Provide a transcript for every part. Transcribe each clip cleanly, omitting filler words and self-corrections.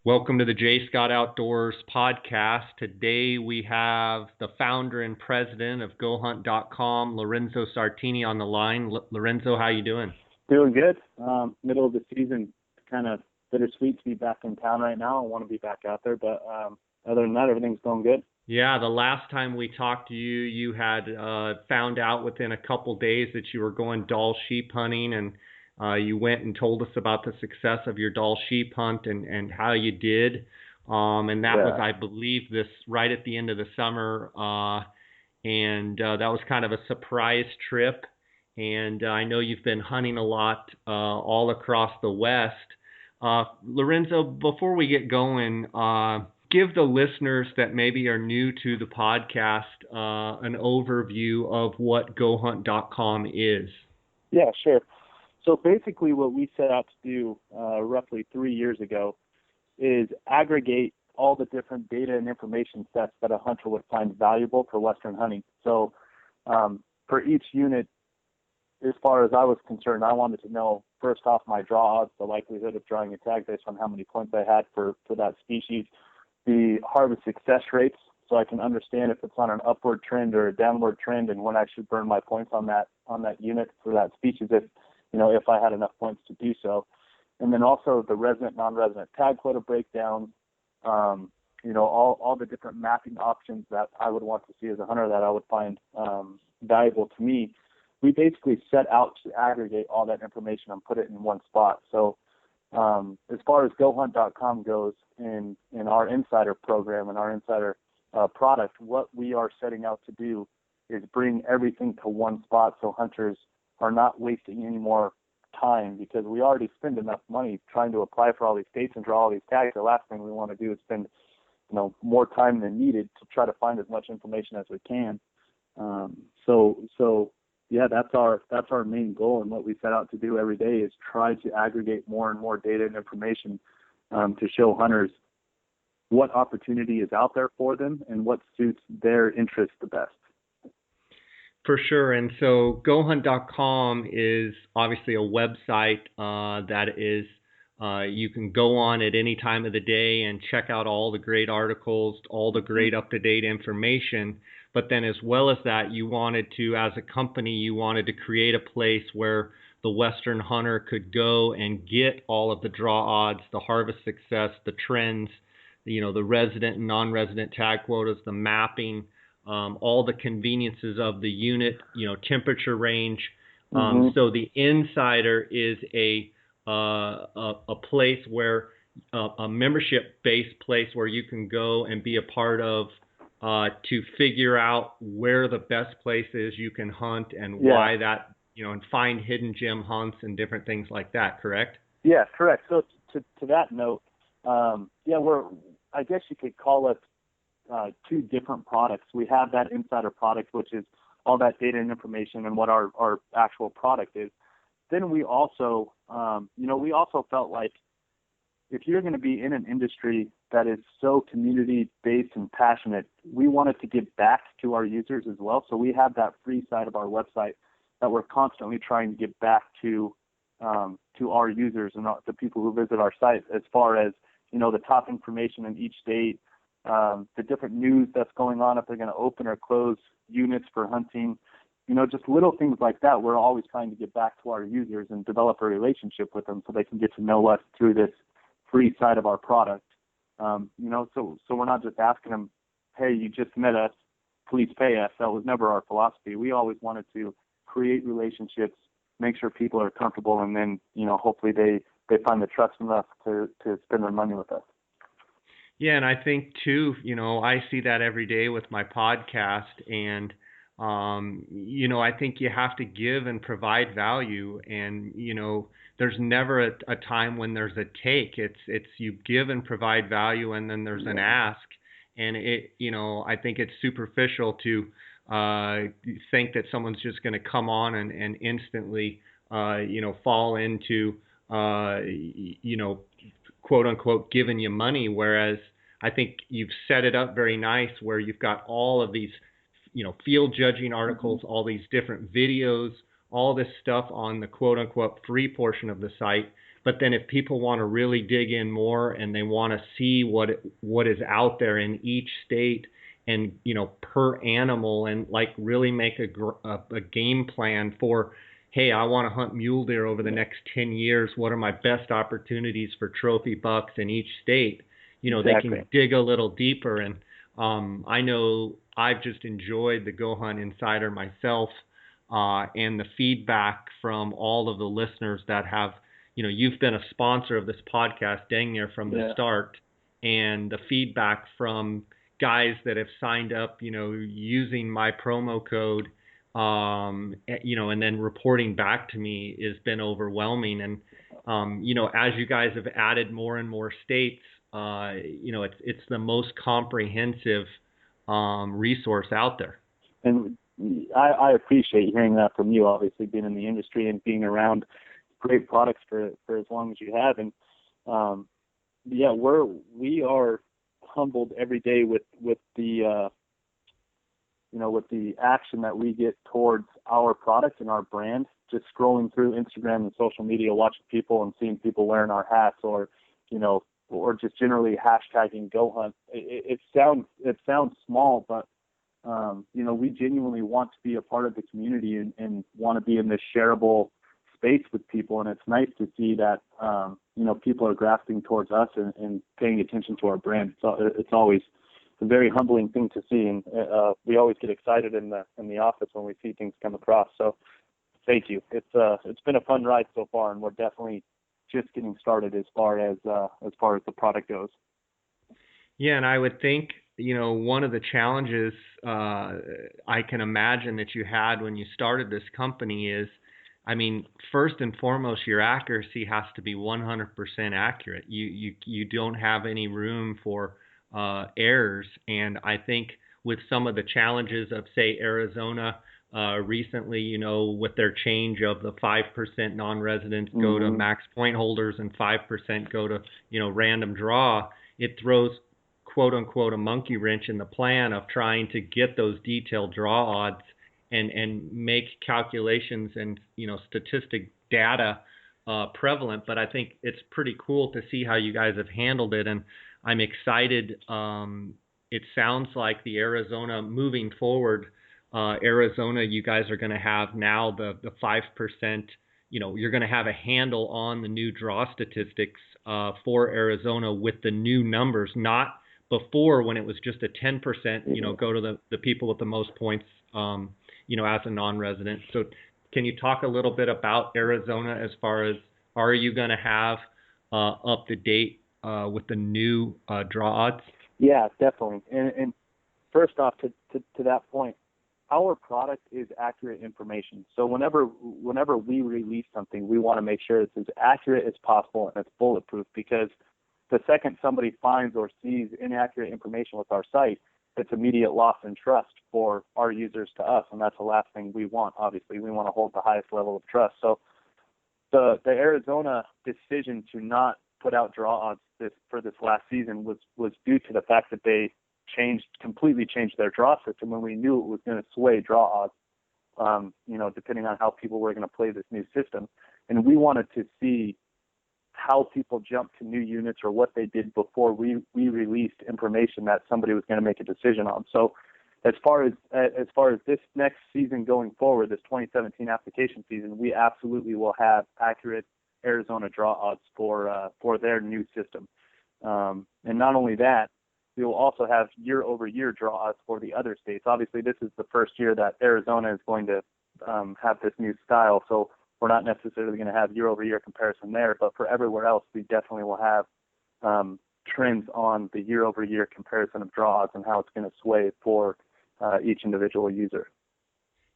Welcome to the J. Scott Outdoors podcast. Today we have the founder and president of GoHunt.com, Lorenzo Sartini, on the line. Lorenzo, how you doing? Doing good. Middle of the season, kind of bittersweet to be back in town right now. I want to be back out there, but other than that, everything's going good. Yeah, the last time we talked to you, you had found out within a couple days that you were going Dall sheep hunting, and you went and told us about the success of your Dall sheep hunt and how you did. And that was, I believe, this right at the end of the summer. And that was kind of a surprise trip. And I know you've been hunting a lot all across the West. Lorenzo, before we get going, give the listeners that maybe are new to the podcast an overview of what GoHunt.com is. Yeah, sure. So basically what we set out to do roughly 3 years ago is aggregate all the different data and information sets that a hunter would find valuable for Western hunting. So for each unit, as far as I was concerned, I wanted to know, first off, my draw odds, the likelihood of drawing a tag based on how many points I had for that species, the harvest success rates, so I can understand if it's on an upward trend or a downward trend and when I should burn my points on that unit for that species if I had enough points to do so. And then also the resident, non-resident tag quota breakdown, all the different mapping options that I would want to see as a hunter that I would find valuable to me. We basically set out to aggregate all that information and put it in one spot. So as far as GoHunt.com goes in our insider program and our insider product, what we are setting out to do is bring everything to one spot so hunters are not wasting any more time, because we already spend enough money trying to apply for all these states and draw all these tags. The last thing we want to do is spend more time than needed to try to find as much information as we can. Yeah, that's our main goal, and what we set out to do every day is try to aggregate more and more data and information to show hunters what opportunity is out there for them and what suits their interests the best. For sure. And so GoHunt.com is obviously a website that is you can go on at any time of the day and check out all the great articles, all the great up-to-date information. But then as well as that, you wanted to, as a company, you wanted to create a place where the Western hunter could go and get all of the draw odds, the harvest success, the trends, the resident and non-resident tag quotas, the mapping, all the conveniences of the unit, temperature range. So the Insider is a place where a membership-based place where you can go and be a part of to figure out where the best place is you can hunt and why that, and find hidden gem hunts and different things like that. Correct? Yeah, correct. So to that note, I guess you could call it two different products. We have that Insider product, which is all that data and information and what our actual product is. Then we also, felt like if you're going to be in an industry that is so community-based and passionate, we wanted to give back to our users as well. So we have that free side of our website that we're constantly trying to give back to our users and the people who visit our site, as far as, the top information in each state, the different news that's going on, if they're going to open or close units for hunting, just little things like that. We're always trying to get back to our users and develop a relationship with them so they can get to know us through this free side of our product. So we're not just asking them, hey, you just met us, please pay us. That was never our philosophy. We always wanted to create relationships, make sure people are comfortable, and then, hopefully they find the trust enough to spend their money with us. Yeah, and I think too, I see that every day with my podcast, and I think you have to give and provide value, and there's never a time when there's a take. It's you give and provide value, and then there's an ask, and I think it's superficial to think that someone's just going to come on and instantly fall into quote unquote giving you money, whereas I think you've set it up very nice where you've got all of these field judging articles, all these different videos, all this stuff on the quote unquote free portion of the site. But then if people want to really dig in more and they want to see what is out there in each state and, per animal, and like really make a game plan for, hey, I want to hunt mule deer over the next 10 years. What are my best opportunities for trophy bucks in each state? They can dig a little deeper. And I know I've just enjoyed the Go Hunt Insider myself, and the feedback from all of the listeners that have, you've been a sponsor of this podcast dang near from the start, and the feedback from guys that have signed up, using my promo code, and then reporting back to me has been overwhelming. And, as you guys have added more and more states, it's the most comprehensive resource out there. And I appreciate hearing that from you, obviously being in the industry and being around great products for as long as you have. And we are humbled every day with the with the action that we get towards our product and our brand. Just scrolling through Instagram and social media, watching people and seeing people wearing our hats, or just generally hashtagging Go Hunt. It sounds small, but we genuinely want to be a part of the community and want to be in this shareable space with people. And it's nice to see that, people are grasping towards us and paying attention to our brand. So it's always a very humbling thing to see. And we always get excited in the office when we see things come across. So thank you. It's been a fun ride so far, and we're definitely just getting started as far as the product goes. Yeah. And I would think, one of the challenges I can imagine that you had when you started this company is, first and foremost, your accuracy has to be 100% accurate. You don't have any room for errors. And I think with some of the challenges of, say, Arizona recently, with their change of the 5% non-residents go to max point holders and 5% go to, random draw, it throws, quote unquote, a monkey wrench in the plan of trying to get those detailed draw odds and make calculations and, statistic data prevalent. But I think it's pretty cool to see how you guys have handled it. And I'm excited. It sounds like the Arizona moving forward, Arizona, you guys are going to have now the 5%, you're going to have a handle on the new draw statistics for Arizona with the new numbers, not before when it was just a 10%, go to the people with the most points, as a non-resident. So can you talk a little bit about Arizona as far as, are you going to have up to date with the new draw odds? Yeah, definitely. And first off, to that point, our product is accurate information. So whenever we release something, we want to make sure it's as accurate as possible and it's bulletproof, because the second somebody finds or sees inaccurate information with our site, it's immediate loss in trust for our users to us, and that's the last thing we want. Obviously, we want to hold the highest level of trust. So the Arizona decision to not put out draw odds for this last season was due to the fact that they completely changed their draw system, and we knew it was going to sway draw odds, depending on how people were going to play this new system. And we wanted to see how people jumped to new units or what they did before we released information that somebody was going to make a decision on. So as far as this next season going forward, this 2017 application season, we absolutely will have accurate Arizona draw odds for their new system. And not only that, we will also have year-over-year draw odds for the other states. Obviously, this is the first year that Arizona is going to have this new style, so we're not necessarily going to have year-over-year comparison there, but for everywhere else, we definitely will have trends on the year-over-year comparison of draw odds and how it's going to sway for each individual user.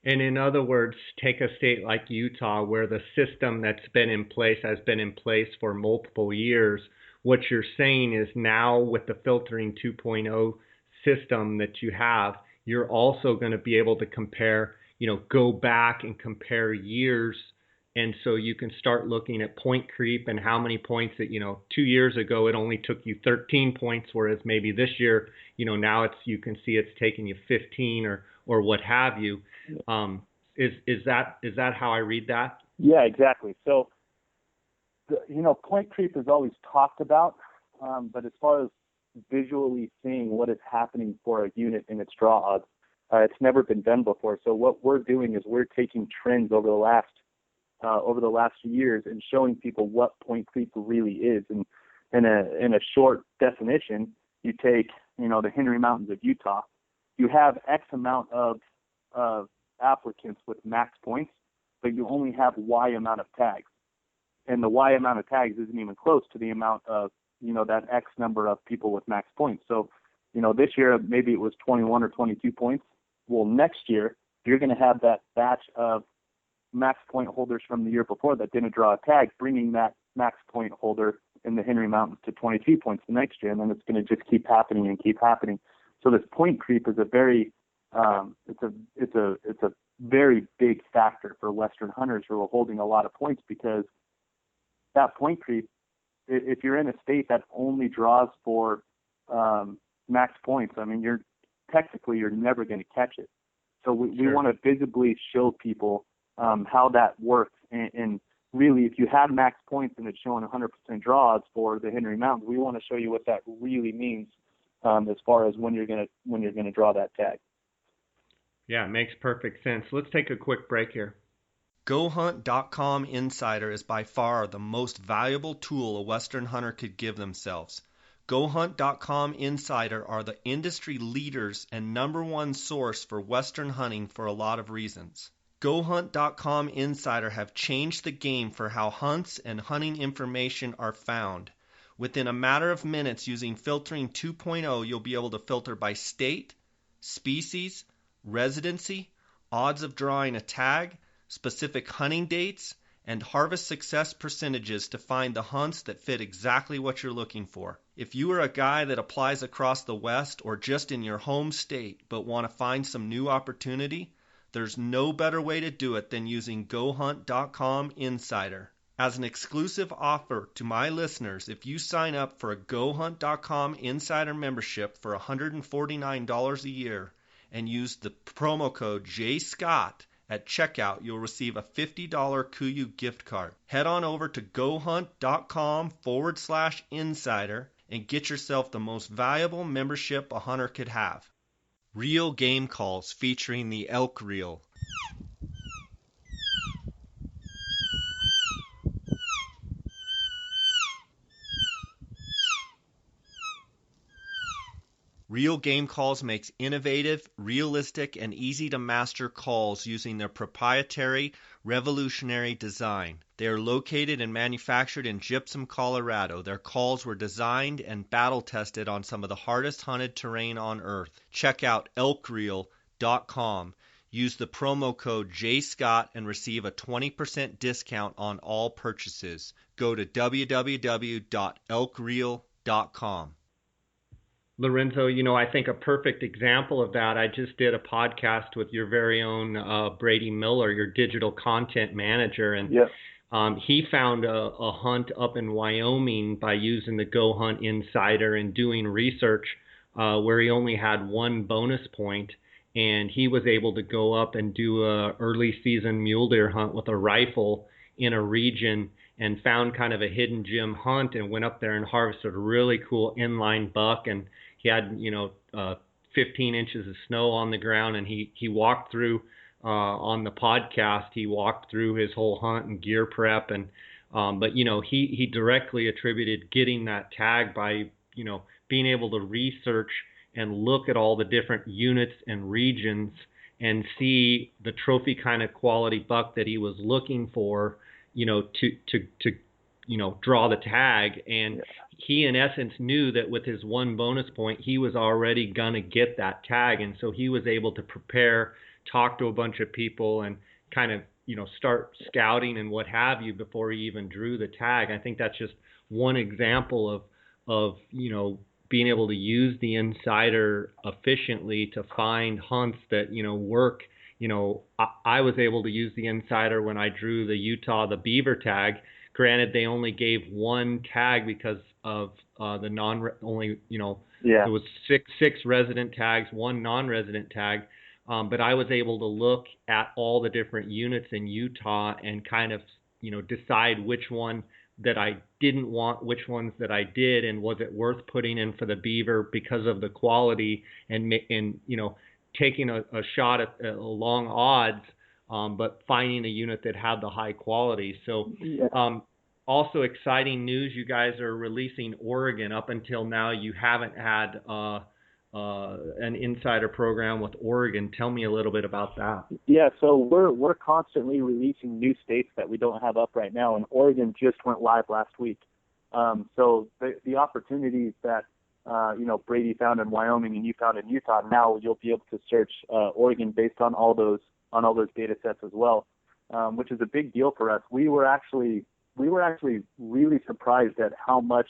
And in other words, take a state like Utah, where the system that's been in place has been in place for multiple years. What you're saying is now with the filtering 2.0 system that you have, you're also going to be able to compare, go back and compare years. And so you can start looking at point creep and how many points that, 2 years ago, it only took you 13 points, whereas maybe this year, now you can see it's taking you 15 or what have you. Is that how I read that? Yeah, exactly. So point creep is always talked about, but as far as visually seeing what is happening for a unit in its draw odds, it's never been done before. So what we're doing is we're taking trends over the last years and showing people what point creep really is. And in a short definition, you take the Henry Mountains of Utah. You have X amount of applicants with max points, but you only have Y amount of tags. And the Y amount of tags isn't even close to the amount of, that X number of people with max points. So, this year, maybe it was 21 or 22 points. Well, next year, you're going to have that batch of max point holders from the year before that didn't draw a tag, bringing that max point holder in the Henry Mountains to 22 points the next year. And then it's going to just keep happening and keep happening. So this point creep is a very, it's a very big factor for Western hunters who are holding a lot of points, because that point creep, if you're in a state that only draws for max points, I mean, you're never going to catch it. So we want to visibly show people how that works. And really, if you have max points and it's showing 100% draws for the Henry Mountains, we want to show you what that really means as far as when you're gonna draw that tag. Yeah, it makes perfect sense. Let's take a quick break here. GoHunt.com Insider is by far the most valuable tool a Western hunter could give themselves. GoHunt.com Insider are the industry leaders and #1 source for Western hunting for a lot of reasons. GoHunt.com Insider have changed the game for how hunts and hunting information are found. Within a matter of minutes, using Filtering 2.0, you'll be able to filter by state, species, residency, odds of drawing a tag, specific hunting dates, and harvest success percentages to find the hunts that fit exactly what you're looking for. If you are a guy that applies across the West or just in your home state but want to find some new opportunity, there's no better way to do it than using GoHunt.com Insider. As an exclusive offer to my listeners, if you sign up for a GoHunt.com Insider membership for $149 a year and use the promo code JScott at checkout, you'll receive a $50 KUIU gift card. Head on over to GoHunt.com/insider and get yourself the most valuable membership a hunter could have. Real game calls featuring the elk reel. Real Game Calls makes innovative, realistic, and easy-to-master calls using their proprietary, revolutionary design. They are located and manufactured in Gypsum, Colorado. Their calls were designed and battle-tested on some of the hardest hunted terrain on Earth. Check out elkreel.com. Use the promo code JScott and receive a 20% discount on all purchases. Go to www.elkreel.com. Lorenzo, I think a perfect example of that, I just did a podcast with your very own Brady Miller, your digital content manager, and he found a hunt up in Wyoming by using the Go Hunt Insider and doing research where he only had one bonus point, and he was able to go up and do a early season mule deer hunt with a rifle in a region and found kind of a hidden gem hunt and went up there and harvested a really cool inline buck. And he had, 15 inches of snow on the ground, and he walked through on the podcast. He walked through his whole hunt and gear prep, and but he directly attributed getting that tag by being able to research and look at all the different units and regions and see the trophy kind of quality buck that he was looking for, to draw the tag. And he in essence knew that with his one bonus point, he was already going to get that tag. And so he was able to prepare, talk to a bunch of people, and kind of, start scouting and what have you before he even drew the tag. I think that's just one example of being able to use the Insider efficiently to find hunts that, work. I was able to use the Insider when I drew the beaver tag. Granted, they only gave one tag because of there was six resident tags, one non-resident tag. But I was able to look at all the different units in Utah and kind of, decide which one that I didn't want, which ones that I did, and was it worth putting in for the beaver because of the quality, and taking a shot at long odds, but finding a unit that had the high quality. So also exciting news, you guys are releasing Oregon. Up until now, you haven't had an insider program with Oregon. Tell me a little bit about that. Yeah, so we're constantly releasing new states that we don't have up right now, and Oregon just went live last week. So the opportunities that Brady found in Wyoming and you found in Utah, now you'll be able to search Oregon based on all those data sets as well, which is a big deal for us. We were actually really surprised at how much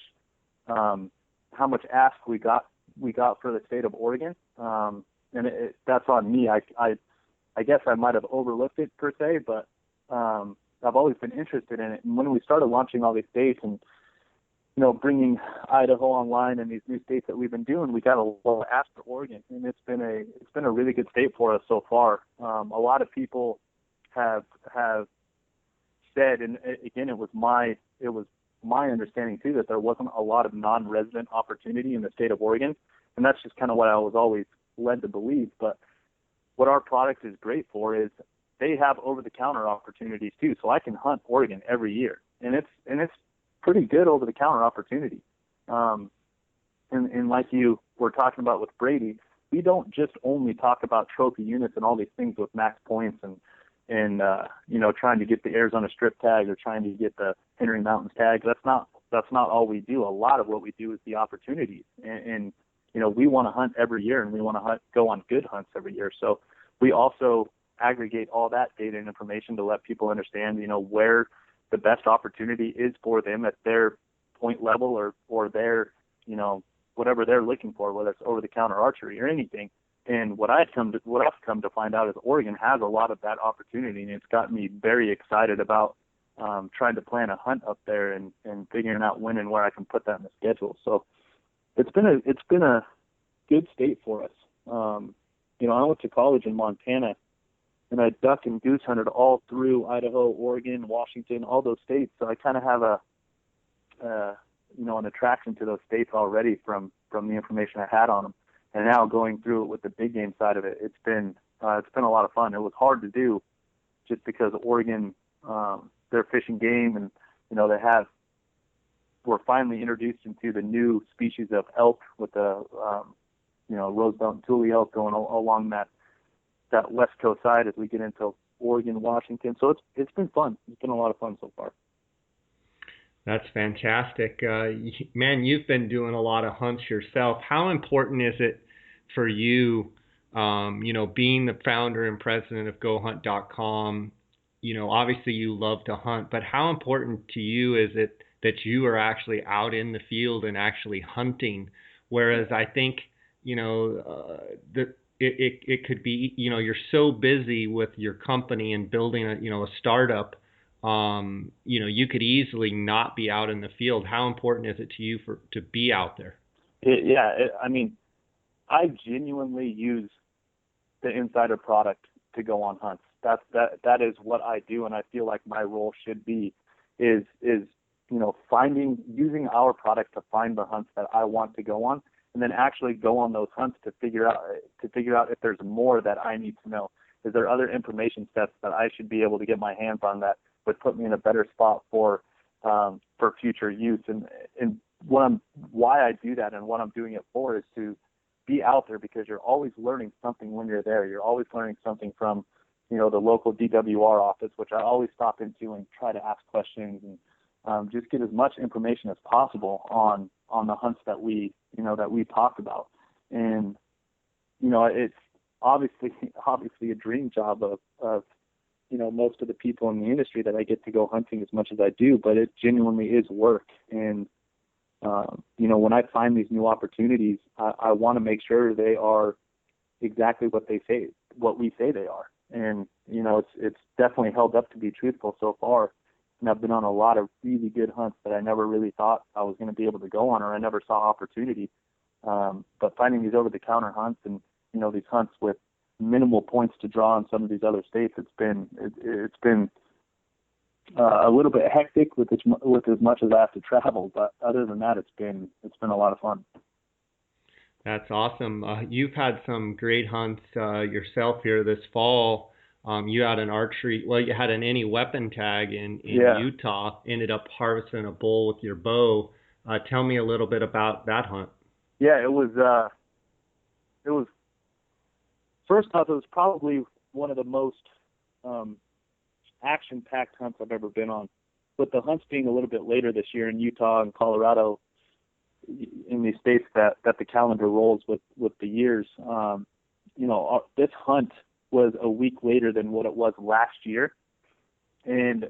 ask we got for the state of Oregon, and that's on me. I guess I might have overlooked it per se, but I've always been interested in it. And when we started launching all these states and bringing Idaho online and these new states that we've been doing, we got a lot of ask for Oregon, and it's been a really good state for us so far. A lot of people have said, and again, it was my understanding too, that there wasn't a lot of non-resident opportunity in the state of Oregon, and that's just kind of what I was always led to believe. But what our product is great for is they have over-the-counter opportunities too. So I can hunt Oregon every year, and it's pretty good over-the-counter opportunity. And like you were talking about with Brady, we don't just only talk about trophy units and all these things with max points and trying to get the Arizona Strip tag or trying to get the Henry Mountains tag. That's not all we do. A lot of what we do is the opportunities, and we want to hunt every year, and we want to go on good hunts every year. So we also aggregate all that data and information to let people understand, where the best opportunity is for them at their point level or their, whatever they're looking for, whether it's over-the-counter archery or anything. And what I've come to find out is Oregon has a lot of that opportunity, and it's got me very excited about trying to plan a hunt up there and figuring out when and where I can put that in the schedule. So it's been a good state for us. I went to college in Montana, and I duck and goose hunted all through Idaho, Oregon, Washington, all those states. So I kind of have an attraction to those states already from the information I had on them. And now going through it with the big game side of it, it's been a lot of fun. It was hard to do just because Oregon, they're fishing game, and we're finally introduced into the new species of elk with the rosebelt and tule elk going along that west coast side as we get into Oregon, Washington. So it's been fun. It's been a lot of fun so far. That's fantastic. Man, you've been doing a lot of hunts yourself. How important is it for you, being the founder and president of GoHunt.com? Obviously you love to hunt, but how important to you is it that you are actually out in the field and actually hunting? Whereas I think, it could be, you're so busy with your company and building a startup, you could easily not be out in the field. How important is it to you to be out there? I genuinely use the insider product to go on hunts. That is what I do, and I feel like my role should be is using our product to find the hunts that I want to go on, and then actually go on those hunts to figure out if there's more that I need to know. Is there other information sets that I should be able to get my hands on that would put me in a better spot for future use? And why I do that and what I'm doing it for is to be out there, because you're always learning something when you're there. You're always learning something from the local DWR office, which I always stop into and try to ask questions and just get as much information as possible on the hunts that we talk about. And it's obviously a dream job of most of the people in the industry that I get to go hunting as much as I do, but it genuinely is work. And when I find these new opportunities, I want to make sure they are exactly what we say they are. And it's definitely held up to be truthful so far. And I've been on a lot of really good hunts that I never really thought I was going to be able to go on, or I never saw opportunity. But finding these over-the-counter hunts and these hunts with minimal points to draw in some of these other states, it's been a little bit hectic with as much as I have to travel, but other than that, it's been a lot of fun. That's awesome. You've had some great hunts yourself here this fall. You had an archery, well, you had an any weapon tag in Yeah. Utah, ended up harvesting a bull with your bow. Tell me a little bit about that hunt. Yeah, it was first off, it was probably one of the most action-packed hunts I've ever been on. With the hunts being a little bit later this year in Utah and Colorado, in these states that the calendar rolls with the years, this hunt was a week later than what it was last year, and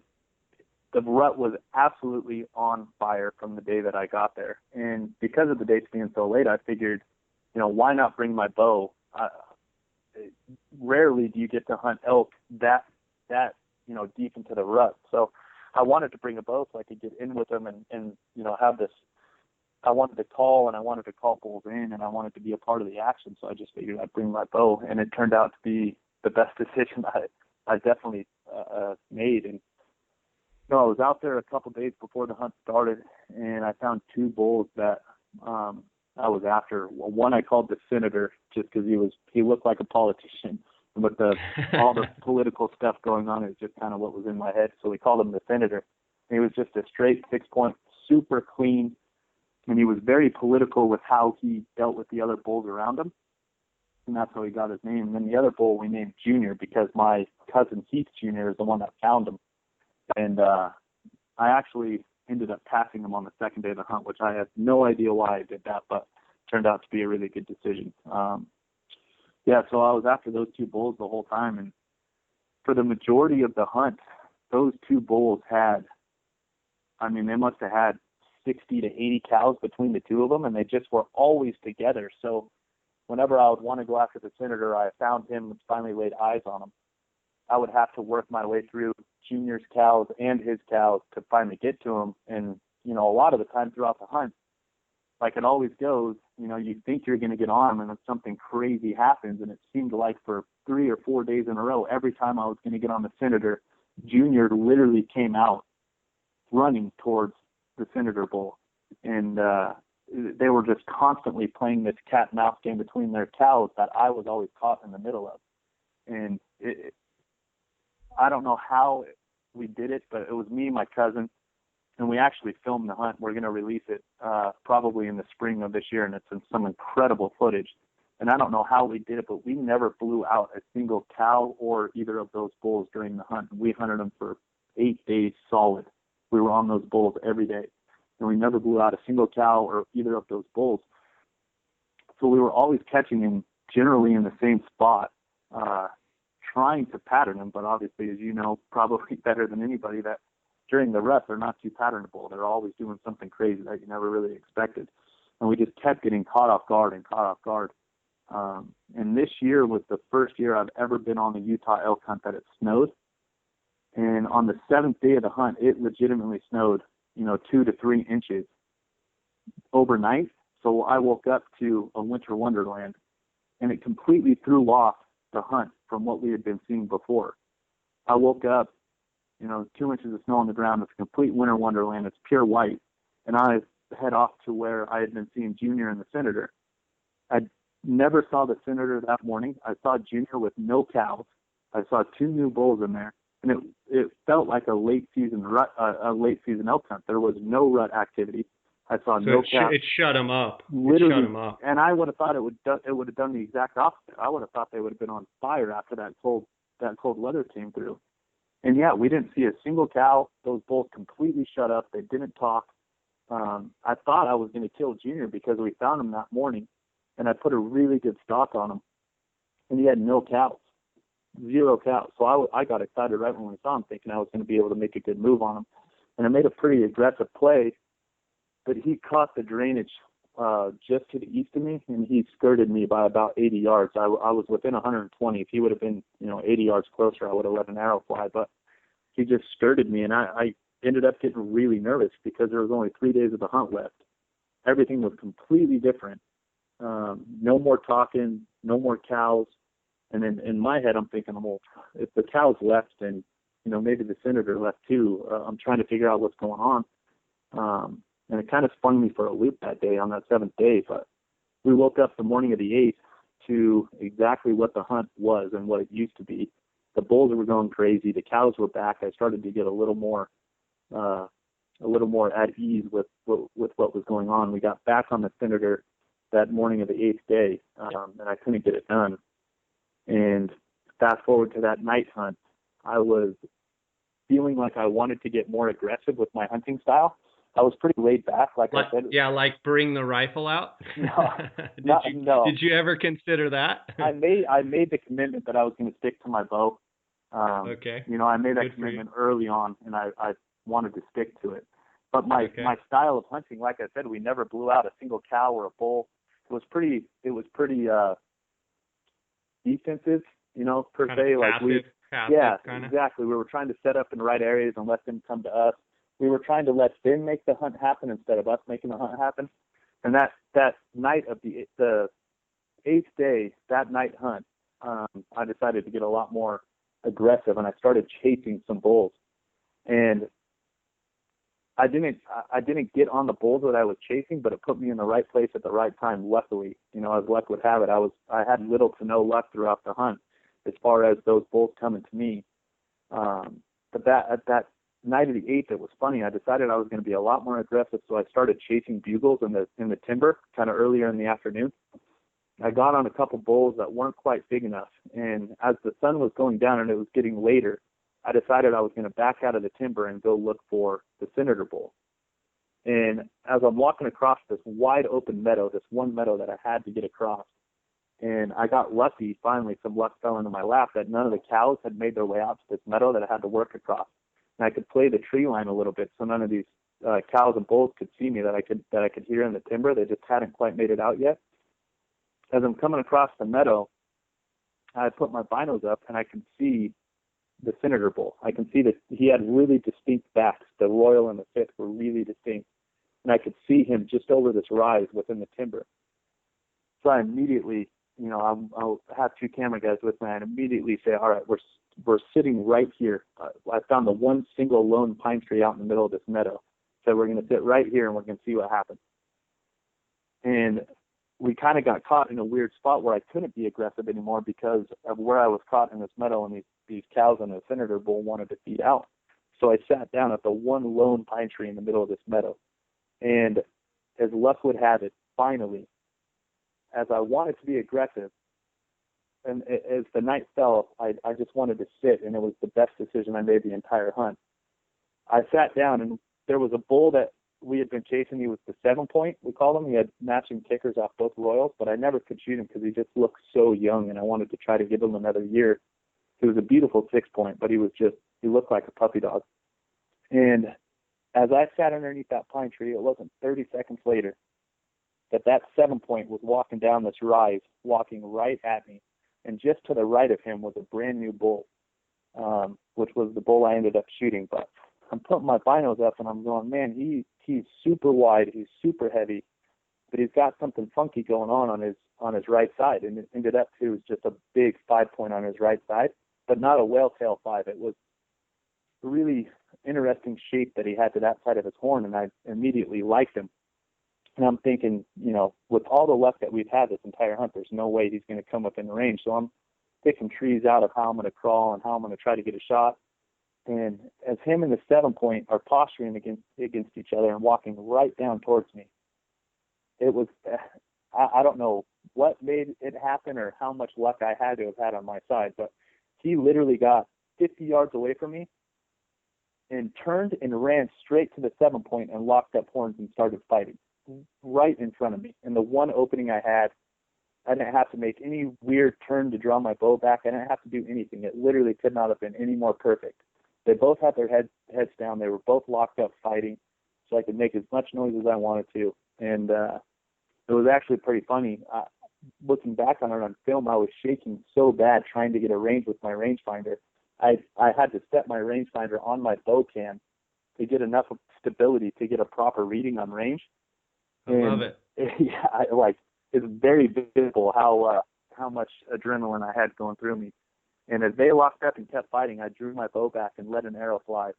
the rut was absolutely on fire from the day that I got there. And because of the dates being so late, I figured, why not bring my bow? Rarely do you get to hunt elk that deep into the rut. So I wanted to bring a bow so I could get in with them and have this. I wanted to call bulls in, and I wanted to be a part of the action. So I just figured I'd bring my bow, and it turned out to be the best decision I definitely made. And I was out there a couple days before the hunt started, and I found two bulls that I was after. One I called the Senator, just because he looked like a politician. And with all the political stuff going on, it's just kind of what was in my head. So we called him the Senator. And he was just a straight 6-point, super clean, and he was very political with how he dealt with the other bulls around him. And that's how he got his name. And then the other bull we named Junior because my cousin Heath Jr. is the one that found him. And I actually ended up passing him on the second day of the hunt, which I have no idea why I did that, but turned out to be a really good decision. So I was after those two bulls the whole time, and for the majority of the hunt, those two bulls they must have had 60 to 80 cows between the two of them, and they just were always together. So whenever I would want to go after the Senator, I found him and finally laid eyes on him. I would have to work my way through Junior's cows and his cows to finally get to him. And, a lot of the time throughout the hunt, like it always goes, you think you're going to get on him and then something crazy happens. And it seemed like for 3 or 4 days in a row, every time I was going to get on the Senator, Junior literally came out running towards the Senator bull. And they were just constantly playing this cat and mouse game between their cows that I was always caught in the middle of. And I don't know how we did it, but it was me and my cousin, and we actually filmed the hunt. We're going to release it probably in the spring of this year, and it's in some incredible footage. And I don't know how we did it, but we never blew out a single cow or either of those bulls during the hunt. We hunted them for 8 days solid. We were on those bulls every day, and we never blew out a single cow or either of those bulls. So we were always catching them generally in the same spot, trying to pattern them, but obviously, as you know, probably better than anybody, that during the rut, they're not too patternable. They're always doing something crazy that you never really expected. And we just kept getting caught off guard. And this year was the first year I've ever been on a Utah elk hunt that it snowed. And on the 7th day of the hunt, it legitimately snowed, 2 to 3 inches overnight. So I woke up to a winter wonderland, and it completely threw off the hunt from what we had been seeing before. I woke up, 2 inches of snow on the ground. It's a complete winter wonderland. It's pure white. And I head off to where I had been seeing Junior and the Senator. I never saw the Senator that morning. I saw Junior with no cows. I saw 2 new bulls in there. And it felt like a late season elk hunt. There was no rut activity. I saw no cows. It shut them up. Literally, it shut them up. And I would have thought it would have done the exact opposite. I would have thought they would have been on fire after that cold weather came through. And yeah, we didn't see a single cow. Those bulls completely shut up. They didn't talk. I thought I was going to kill Junior because we found him that morning, and I put a really good stalk on him, and he had no cows, 0 cows. So I got excited right when we saw him, thinking I was going to be able to make a good move on him, and I made a pretty aggressive play, but he caught the drainage just to the east of me, and he skirted me by about 80 yards. I was within 120. If he would have been 80 yards closer, I would have let an arrow fly, but he just skirted me, and I ended up getting really nervous because there was only 3 days of the hunt left. Everything was completely different. No more talking, no more cows. And then in my head, I'm thinking, well, if the cows left, then maybe the senator left too. I'm trying to figure out what's going on. And it kind of spun me for a loop that day on that 7th day. But we woke up the morning of the 8th to exactly what the hunt was and what it used to be. The bulls were going crazy. The cows were back. I started to get a little more at ease with what was going on. We got back on the senator that morning of the 8th day, and I couldn't get it done. And fast forward to that night hunt, I was feeling like I wanted to get more aggressive with my hunting style. I was pretty laid back, I said. Yeah, like bring the rifle out? No. Did you ever consider that? I made the commitment that I was going to stick to my bow. Okay. I made that commitment early on, and I wanted to stick to it. But my style of hunting, like I said, we never blew out a single cow or a bull. It was pretty defensive, per kind se. Of passive, kinda. Exactly. We were trying to set up in the right areas and let them come to us. We were trying to let them make the hunt happen instead of us making the hunt happen. And that night of the 8th day, that night hunt, I decided to get a lot more aggressive, and I started chasing some bulls. And I didn't get on the bulls that I was chasing, but it put me in the right place at the right time. Luckily, as luck would have it, I had little to no luck throughout the hunt as far as those bulls coming to me. But that night of the 8th, it was funny. I decided I was going to be a lot more aggressive, so I started chasing bugles in the timber kind of earlier in the afternoon. I got on a couple bulls that weren't quite big enough, and as the sun was going down and it was getting later, I decided I was going to back out of the timber and go look for the senator bull. And as I'm walking across this wide open meadow, this one meadow that I had to get across, and I got lucky, finally some luck fell into my lap that none of the cows had made their way out to this meadow that I had to work across. And I could play the tree line a little bit so none of these cows and bulls could see me that I could hear in the timber. They just hadn't quite made it out yet. As I'm coming across the meadow, I put my binos up and I can see the senator bull. I can see that he had really distinct backs. The royal and the fifth were really distinct. And I could see him just over this rise within the timber. So I immediately, I'll have 2 camera guys with me, and immediately say, all right, we're sitting right here. I found the one single lone pine tree out in the middle of this meadow. So we're going to sit right here and we're going to see what happens. And we kind of got caught in a weird spot where I couldn't be aggressive anymore because of where I was caught in this meadow, and these cows and the senator bull wanted to feed out. So I sat down at the one lone pine tree in the middle of this meadow. And as luck would have it, finally, as I wanted to be aggressive, and as the night fell, I just wanted to sit, and it was the best decision I made the entire hunt. I sat down, and there was a bull that we had been chasing. He was the 7-point, we call him. He had matching kickers off both royals, but I never could shoot him because he just looked so young, and I wanted to try to give him another year. He was a beautiful 6-point, but he looked like a puppy dog. And as I sat underneath that pine tree, it wasn't 30 seconds later that 7-point was walking down this rise, walking right at me. And just to the right of him was a brand new bull, which was the bull I ended up shooting. But I'm putting my binos up and I'm going, man, he's super wide, he's super heavy, but he's got something funky going on his right side. And it ended up to just a big 5-point on his right side, but not a whale tail 5. It was a really interesting shape that he had to that side of his horn, and I immediately liked him. And I'm thinking, with all the luck that we've had this entire hunt, there's no way he's going to come within range. So I'm picking trees out of how I'm going to crawl and how I'm going to try to get a shot. And as him and the 7-point are posturing against each other and walking right down towards me, it was, I don't know what made it happen or how much luck I had to have had on my side, but he literally got 50 yards away from me and turned and ran straight to the 7-point and locked up horns and started fighting right in front of me. And the one opening I had, I didn't have to make any weird turn to draw my bow back. I didn't have to do anything. It literally could not have been any more perfect. They both had their heads down. They were both locked up fighting, so I could make as much noise as I wanted to. And it was actually pretty funny. Looking back on it on film, I was shaking so bad trying to get a range with my rangefinder. I had to set my rangefinder on my bow cam to get enough stability to get a proper reading on range. I love it. Yeah, it's very visible how much adrenaline I had going through me. And as they locked up and kept fighting, I drew my bow back and let an arrow fly.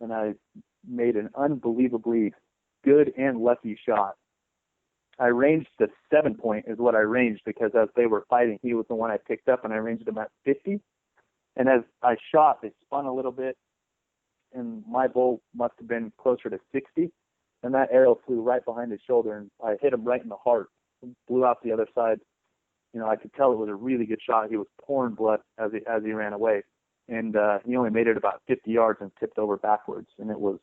And I made an unbelievably good and lucky shot. I ranged the 7-point is what I ranged, because as they were fighting, he was the one I picked up, and I ranged him at 50. And as I shot, they spun a little bit, and my bow must have been closer to 60. And that arrow flew right behind his shoulder, and I hit him right in the heart, blew out the other side. I could tell it was a really good shot. He was pouring blood as he ran away. And he only made it about 50 yards and tipped over backwards. And it was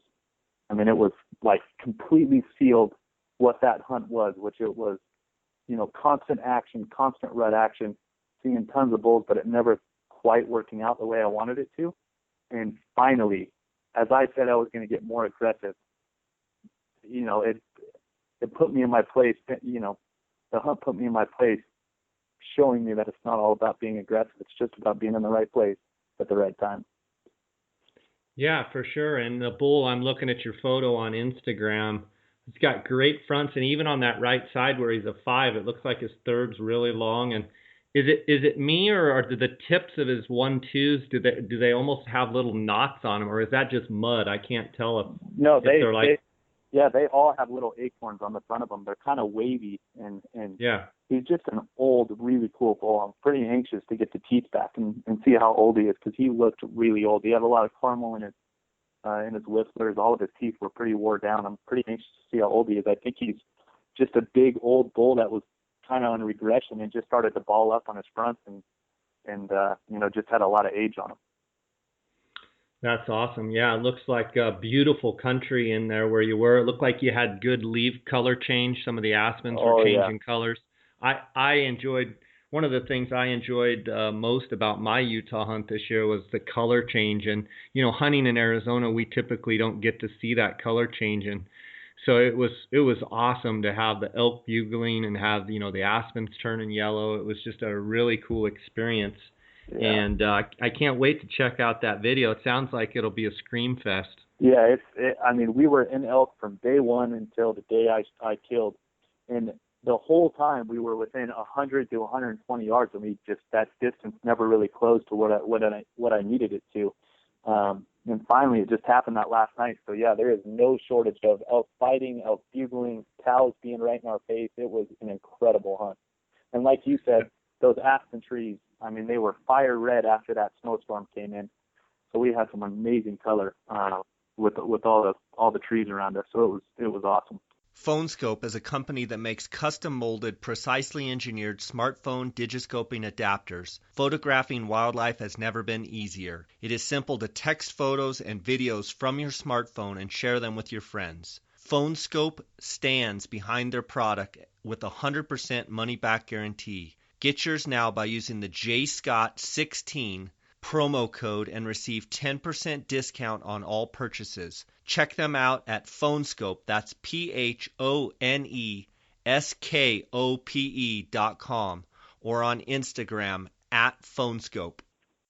like completely sealed what that hunt was, which it was, constant action, constant rut action, seeing tons of bulls, but it never quite working out the way I wanted it to. And finally, as I said I was going to get more aggressive, it put me in my place. The hunt put me in my place, showing me that it's not all about being aggressive. It's just about being in the right place at the right time. Yeah, for sure. And the bull, I'm looking at your photo on Instagram. It's got great fronts, and even on that right side where he's a 5, it looks like his third's really long. And is it me, or do the tips of his 1-2s, do they almost have little knots on them, or is that just mud? I can't tell if they're like. They all have little acorns on the front of them. They're kind of wavy, and yeah. He's just an old, really cool bull. I'm pretty anxious to get the teeth back and see how old he is, because he looked really old. He had a lot of caramel in his whistlers. All of his teeth were pretty wore down. I'm pretty anxious to see how old he is. I think he's just a big old bull that was kind of on regression and just started to ball up on his fronts and just had a lot of age on him. That's awesome. Yeah, it looks like a beautiful country in there where you were. It looked like you had good leaf color change. Some of the aspens were changing colors. I enjoyed, one of the things I enjoyed most about my Utah hunt this year was the color change. And, hunting in Arizona, we typically don't get to see that color change. And so it was awesome to have the elk bugling and have, the aspens turning yellow. It was just a really cool experience. Yeah. And I can't wait to check out that video. It sounds like it'll be a scream fest. Yeah, we were in elk from day one until the day I killed, and the whole time we were within 100 to 120 yards, and that distance never really closed to what I needed it to. And finally, it just happened that last night. So yeah, there is no shortage of elk fighting, elk bugling, cows being right in our face. It was an incredible hunt, and like you said, those aspen trees, they were fire red after that snowstorm came in. So we had some amazing color with all the trees around us. So it was awesome. PhoneScope is a company that makes custom-molded, precisely engineered smartphone digiscoping adapters. Photographing wildlife has never been easier. It is simple to text photos and videos from your smartphone and share them with your friends. PhoneScope stands behind their product with a 100% money-back guarantee. Get yours now by using the JScott16 promo code and receive 10% discount on all purchases. Check them out at PhoneScope, that's PhoneSkope.com, or on Instagram at PhoneScope.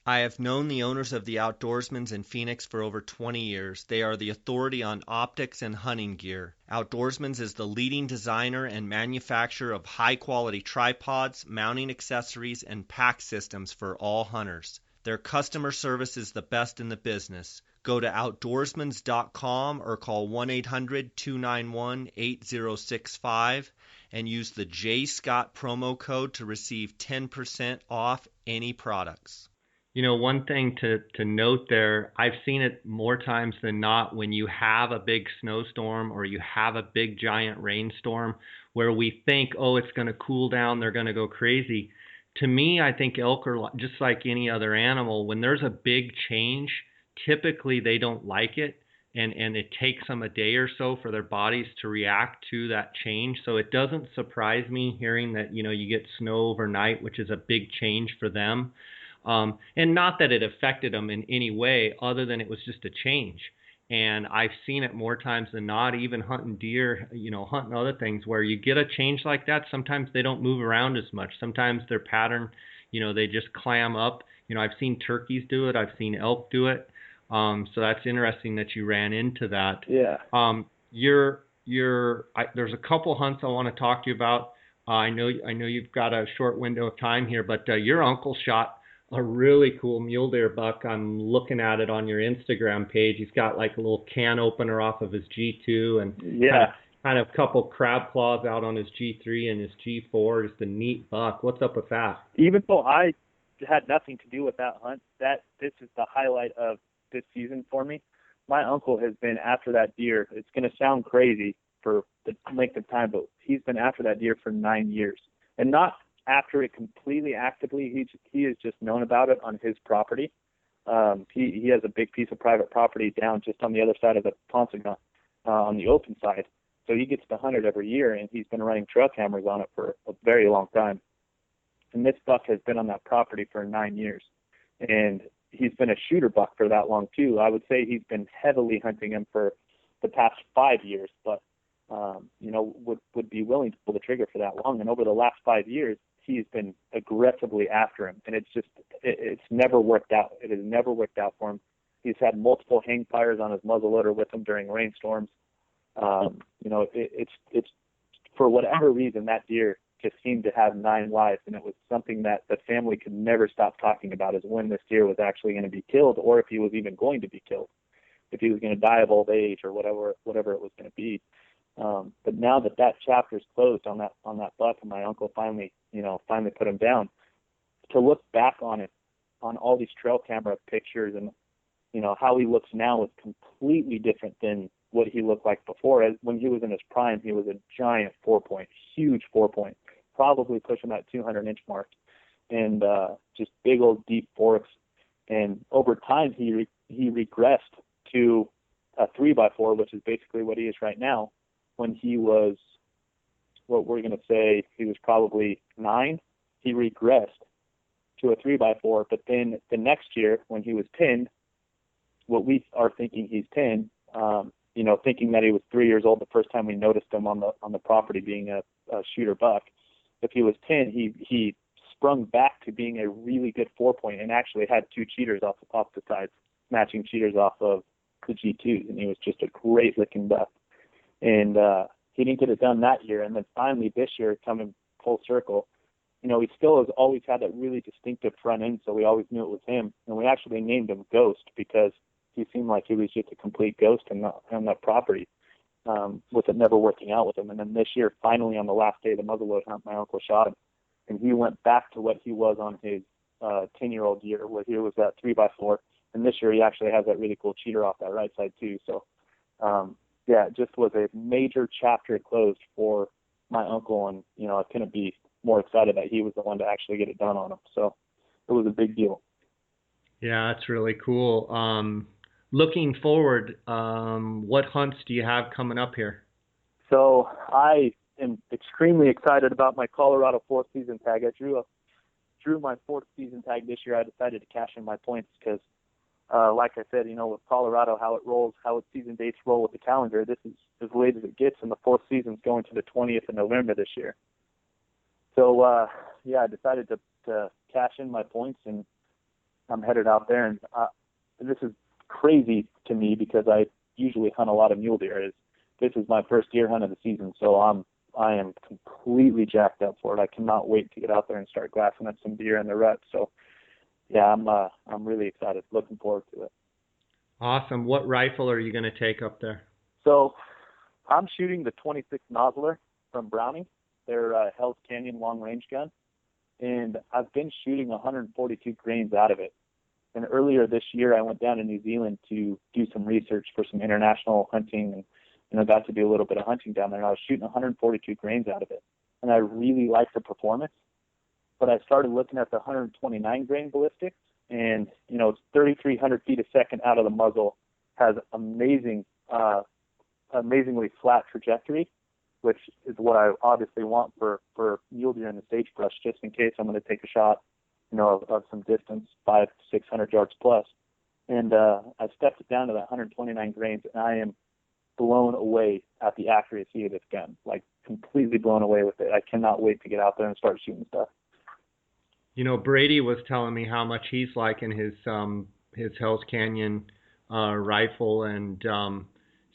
I have known the owners of the Outdoorsman's in Phoenix for over 20 years. They are the authority on optics and hunting gear. Outdoorsman's is the leading designer and manufacturer of high-quality tripods, mounting accessories, and pack systems for all hunters. Their customer service is the best in the business. Go to outdoorsmans.com or call 1-800-291-8065 and use the J. Scott promo code to receive 10% off any products. One thing to note there, I've seen it more times than not when you have a big snowstorm or you have a big giant rainstorm where we think, it's going to cool down, they're going to go crazy. To me, I think elk are just like any other animal. When there's a big change, typically they don't like it, and it takes them a day or so for their bodies to react to that change. So it doesn't surprise me hearing that, you get snow overnight, which is a big change for them. And not that it affected them in any way other than it was just a change. And I've seen it more times than not, even hunting deer, hunting other things where you get a change like that. Sometimes they don't move around as much. Sometimes their pattern, they just clam up. I've seen turkeys do it. I've seen elk do it. So that's interesting that you ran into that. Yeah. There's a couple hunts I want to talk to you about. I know you've got a short window of time here, but your uncle shot a really cool mule deer buck. I'm looking at it on your Instagram page. He's got like a little can opener off of his G2 and Yeah. kind of couple crab claws out on his G3 and his G4. Just a neat buck. What's up with that? Even though I had nothing to do with that hunt, this is the highlight of this season for me. My uncle has been after that deer. It's going to sound crazy for the length of time, but he's been after that deer for 9 years, and not after it completely actively. He has just known about it on his property. He has a big piece of private property down just on the other side of the Ponsagon, on the open side. So he gets to hunt it every year, and he's been running trail cameras on it for a very long time. And this buck has been on that property for 9 years, and he's been a shooter buck for that long too. I would say he's been heavily hunting him for the past 5 years, but would be willing to pull the trigger for that long. And over the last 5 years, he's been aggressively after him, and it's never worked out. It has never worked out for him. He's had multiple hang fires on his muzzleloader with him during rainstorms. It's for whatever reason that deer just seemed to have 9 lives, and it was something that the family could never stop talking about, is when this deer was actually going to be killed, or if he was even going to be killed, if he was going to die of old age or whatever it was going to be. But now that chapter's closed on that buck, and my uncle finally put him down, to look back on it, on all these trail camera pictures, and how he looks now is completely different than what he looked like before. When he was in his prime, he was a giant 4-point, huge 4-point, probably pushing that 200-inch mark, and just big old deep forks. And over time, he regressed to a 3x4, which is basically what he is right now. When he was, what we're going to say, he was probably 9, he regressed to a 3x4. But then the next year, when he was pinned, what we are thinking he's pinned, thinking that he was 3 years old the first time we noticed him on the property being a shooter buck. If he was pinned, he sprung back to being a really good 4-point, and actually had 2 cheaters off the sides, matching cheaters off of the G2s, and he was just a great looking buck. And he didn't get it done that year, and then finally this year, coming full circle, he still has always had that really distinctive front end, so we always knew it was him. And we actually named him Ghost because he seemed like he was just a complete ghost on that property, with it never working out with him. And then this year, finally on the last day of the muzzleload hunt, my uncle shot him, and he went back to what he was on his 10-year-old year, where he was at 3x4. And this year he actually has that really cool cheater off that right side too. So, it just was a major chapter closed for my uncle, and I couldn't be more excited that he was the one to actually get it done on him. So it was a big deal. Yeah, that's really cool. Looking forward, what hunts do you have coming up here? So I am extremely excited about my Colorado 4th season tag. I drew my 4th season tag this year. I decided to cash in my points because, like I said, with Colorado, how it rolls, how its season dates roll with the calendar, this is as late as it gets, and the 4th season's going to the 20th of November this year. So, I decided to cash in my points, and I'm headed out there. And this is crazy to me because I usually hunt a lot of mule deer. This is my first deer hunt of the season, so I am completely jacked up for it. I cannot wait to get out there and start glassing at some deer in the rut. So, yeah, I'm really excited. Looking forward to it. Awesome. What rifle are you going to take up there? So, I'm shooting the 26 Nosler from Browning. Their Hell's Canyon long-range gun, and I've been shooting 142 grains out of it. And earlier this year, I went down to New Zealand to do some research for some international hunting, and got to do a little bit of hunting down there. And I was shooting 142 grains out of it, and I really liked the performance. But I started looking at the 129 grain ballistics, and it's 3,300 feet a second out of the muzzle, has amazingly flat trajectory, which is what I obviously want for mule deer in the sagebrush, just in case I'm going to take a shot, of some distance, 500-600 yards plus. And I stepped it down to that 129 grains, and I am blown away at the accuracy of this gun, like completely blown away with it. I cannot wait to get out there and start shooting stuff. Brady was telling me how much he's liking his Hell's Canyon rifle, and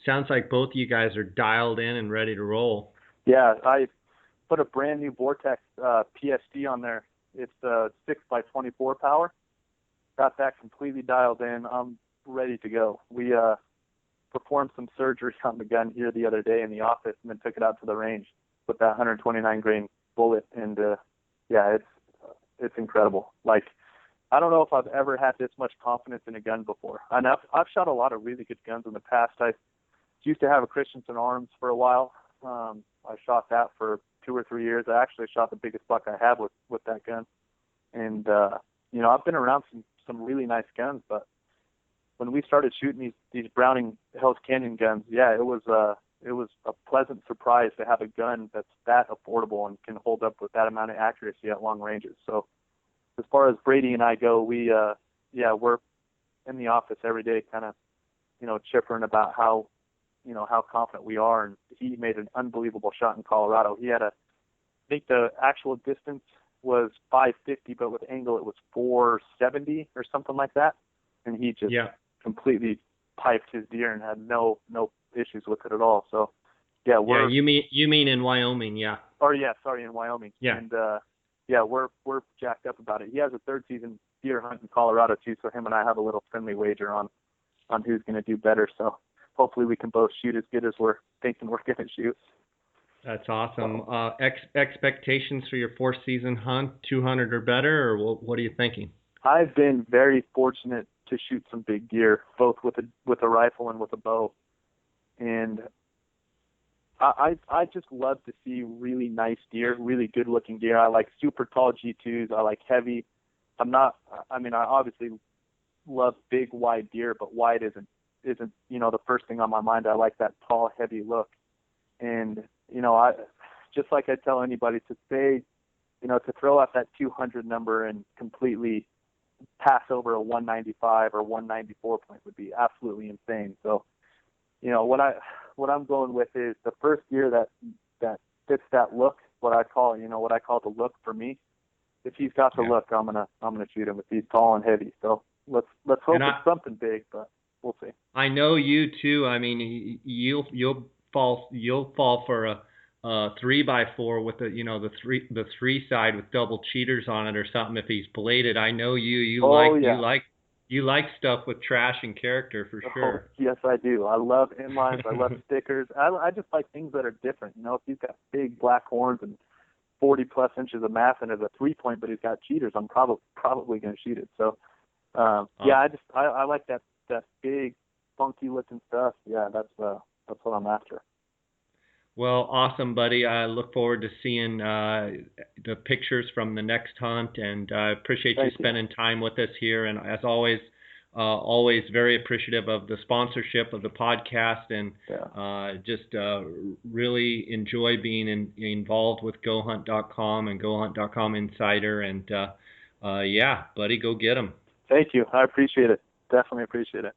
sounds like both of you guys are dialed in and ready to roll. Yeah, I put a brand new Vortex PSD on there. It's 6x24 power, got that completely dialed in. I'm ready to go. We performed some surgery on the gun here the other day in the office, and then took it out to the range with that 129 grain bullet. And yeah, it's incredible. Like, I don't know if I've ever had this much confidence in a gun before. And I've shot a lot of really good guns in the past. I used to have a Christensen Arms for a while. I shot that for 2 or 3 years. I actually shot the biggest buck I had with that gun. And I've been around some really nice guns, but when we started shooting these Browning Hell's Canyon guns, yeah, it was a pleasant surprise to have a gun that's that affordable and can hold up with that amount of accuracy at long ranges. So as far as Brady and I go, we're in the office every day, kind of, chippering about how confident we are. And he made an unbelievable shot in Colorado. He had I think the actual distance was 550, but with angle it was 470 or something like that. And he just completely piped his deer and had no issues with it at all. So yeah, you mean in Wyoming, yeah. Or yeah, sorry, in Wyoming. Yeah. And we're jacked up about it. He has a third season deer hunt in Colorado too, so him and I have a little friendly wager on who's going to do better. So hopefully we can both shoot as good as we're thinking we're going to shoot. That's awesome. Expectations for your fourth season hunt, 200 or better, or what are you thinking? I've been very fortunate to shoot some big deer, both with a rifle and with a bow. And I just love to see really nice deer, really good looking deer. I like super tall G2s. I like heavy. I obviously love big wide deer, but wide isn't the first thing on my mind. I like that tall, heavy look. And I just like I tell anybody, to say, to throw out that 200 number and completely pass over a 195 or 194 point would be absolutely insane. So, what I'm going with is the first deer that fits that look, what I call the look for me. If he's got the look, I'm gonna shoot him if he's tall and heavy. So let's hope it's something big, but we'll see. I know you too. I mean, you'll fall for a 3x4 with the three side with double cheaters on it or something if he's bladed. I know you like stuff with trash and character for sure. Yes, I do. I love inlines. I love stickers. I just like things that are different. If he's got big black horns and 40 plus inches of mass and it's a 3-point, but he's got cheaters, I'm probably going to shoot it. So I like that big funky looking stuff. Yeah, that's what I'm after. Well, awesome, buddy. I look forward to seeing the pictures from the next hunt, and I appreciate you spending time with us here. And as always very appreciative of the sponsorship of the podcast, and just really enjoy being involved with GoHunt.com and GoHunt.com Insider. And buddy, go get them. Thank you. I appreciate it. Definitely appreciate it.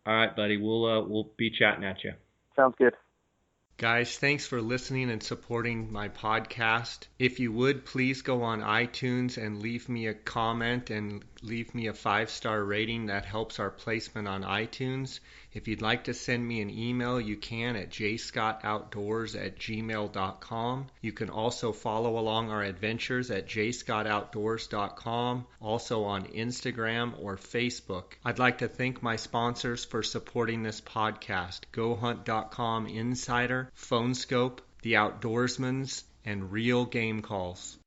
All right, buddy. We'll be chatting at you. Sounds good. Guys, thanks for listening and supporting my podcast. If you would, please go on iTunes and leave me a comment and leave me a 5-star rating. That helps our placement on iTunes. If you'd like to send me an email, you can at jscottoutdoors@gmail.com. You can also follow along our adventures at jscottoutdoors.com, also on Instagram or Facebook. I'd like to thank my sponsors for supporting this podcast: GoHunt.com Insider, PhoneScope, The Outdoorsmans, and Real Game Calls.